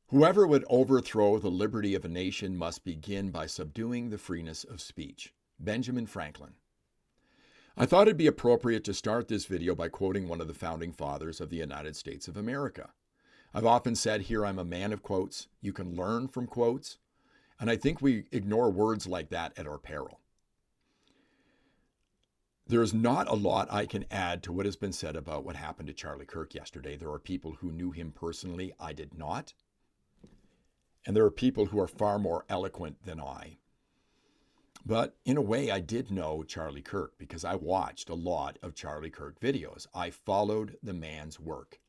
Whoever would overthrow the liberty of a nation must begin by subduing the freeness of speech. Benjamin Franklin. I thought it'd be appropriate to start this video by quoting one of the founding fathers of the United States of America. I've often said here I'm a man of quotes. You can learn from quotes. And I think we ignore words like that at our peril. There's not a lot I can add to what has been said about what happened to Charlie Kirk yesterday. There are people who knew him personally. I did not. And there are people who are far more eloquent than I. But in a way, I did know Charlie Kirk because I watched a lot of Charlie Kirk videos. I followed the man's work.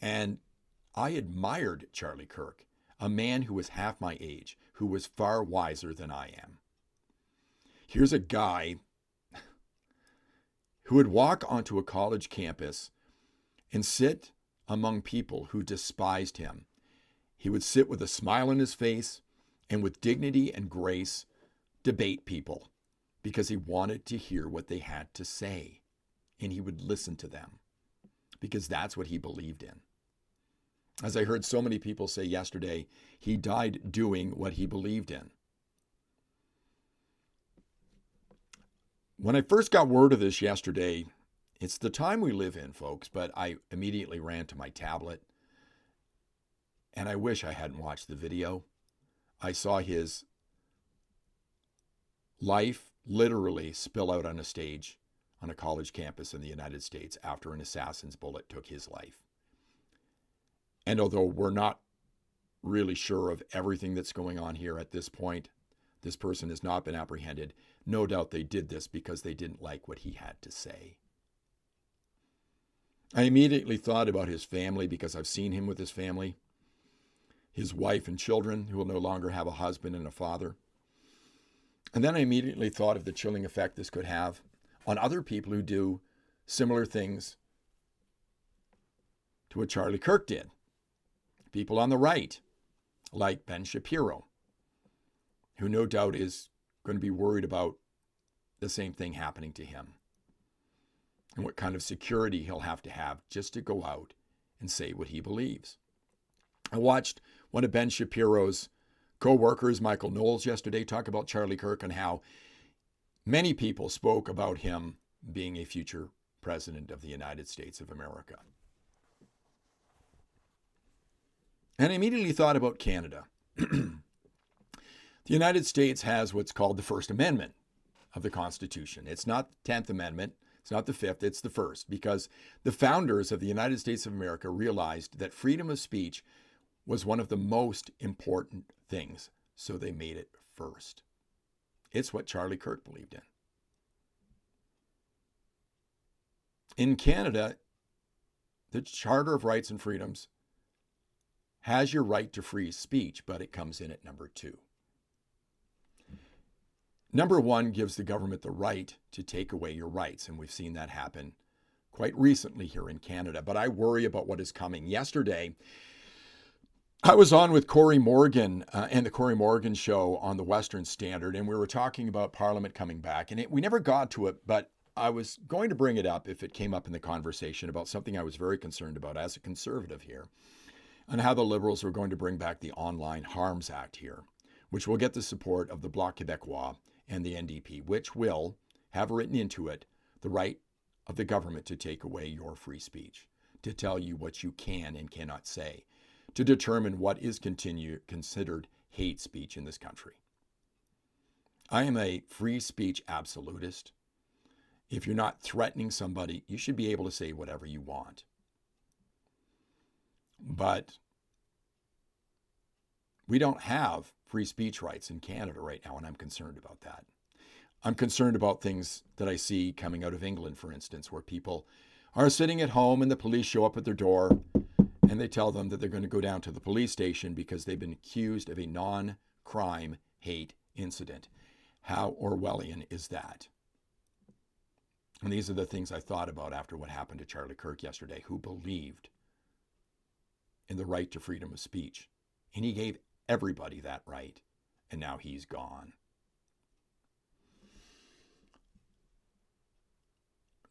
And I admired Charlie Kirk, a man who was half my age, who was far wiser than I am. Here's a guy who would walk onto a college campus and sit among people who despised him. He would sit with a smile on his face and with dignity and grace debate people because he wanted to hear what they had to say, and he would listen to them because that's what he believed in. As I heard so many people say yesterday, he died doing what he believed in. When I first got word of this yesterday, it's the time we live in, folks, but I immediately ran to my tablet, and I wish I hadn't watched the video. I saw his life literally spill out on a stage on a college campus in the United States after an assassin's bullet took his life. And although we're not really sure of everything that's going on here at this point, this person has not been apprehended. No doubt they did this because they didn't like what he had to say. I immediately thought about his family because I've seen him with his family, his wife and children who will no longer have a husband and a father. And then I immediately thought of the chilling effect this could have on other people who do similar things to what Charlie Kirk did. People on the right, like Ben Shapiro, who no doubt is going to be worried about the same thing happening to him and what kind of security he'll have just to go out and say what he believes. I watched one of Ben Shapiro's co-workers, Michael Knowles, yesterday talk about Charlie Kirk and how many people spoke about him being a future president of the United States of America. And I immediately thought about Canada. The United States has what's called the First Amendment of the Constitution. It's not the 10th Amendment. It's not the 5th. It's the first, because the founders of the United States of America realized that freedom of speech was one of the most important things, so they made it first. It's what Charlie Kirk believed in. In Canada, the Charter of Rights and Freedoms has your right to free speech, but it comes in at number 2. Number 1 gives the government the right to take away your rights, and we've seen that happen quite recently here in Canada. But I worry about what is coming. Yesterday, I was on with Corey Morgan and the Corey Morgan Show on the Western Standard, and we were talking about Parliament coming back. And we never got to it, but I was going to bring it up if it came up in the conversation about something I was very concerned about as a conservative here, and how the Liberals were going to bring back the Online Harms Act here, which will get the support of the Bloc Québécois and the NDP, which will have written into it the right of the government to take away your free speech, to tell you what you can and cannot say, to determine what is considered hate speech in this country. I am a free speech absolutist. If you're not threatening somebody, you should be able to say whatever you want. But we don't have free speech rights in Canada right now, and I'm concerned about that. I'm concerned about things that I see coming out of England, for instance, where people are sitting at home and the police show up at their door and they tell them that they're going to go down to the police station because they've been accused of a non-crime hate incident. How Orwellian is that? And these are the things I thought about after what happened to Charlie Kirk yesterday, who believed in the right to freedom of speech. And he gave everybody that right, and now he's gone.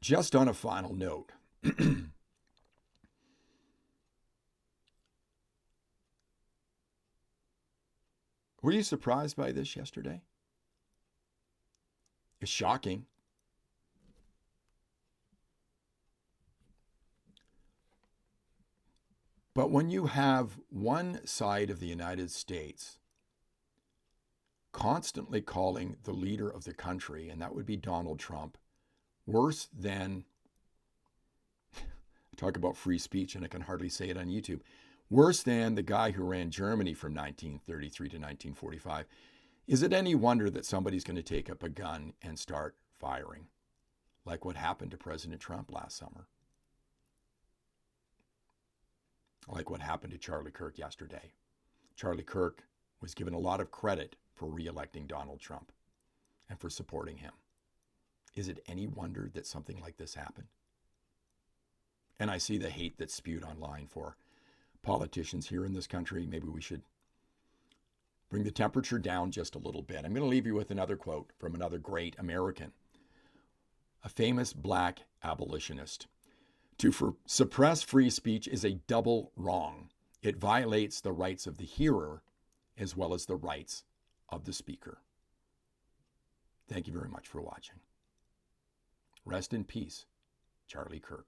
Just on a final note, Were you surprised by this yesterday? It's shocking. But when you have one side of the United States constantly calling the leader of the country, and that would be Donald Trump, worse than, talk about free speech, and I can hardly say it on YouTube, worse than the guy who ran Germany from 1933 to 1945, is it any wonder that somebody's going to take up a gun and start firing, like what happened to President Trump last summer? Like what happened to Charlie Kirk yesterday. Charlie Kirk was given a lot of credit for re-electing Donald Trump and for supporting him. Is it any wonder that something like this happened? And I see the hate that's spewed online for politicians here in this country. Maybe we should bring the temperature down just a little bit. I'm going to leave you with another quote from another great American, a famous black abolitionist. To suppress free speech is a double wrong. It violates the rights of the hearer as well as the rights of the speaker. Thank you very much for watching. Rest in peace, Charlie Kirk.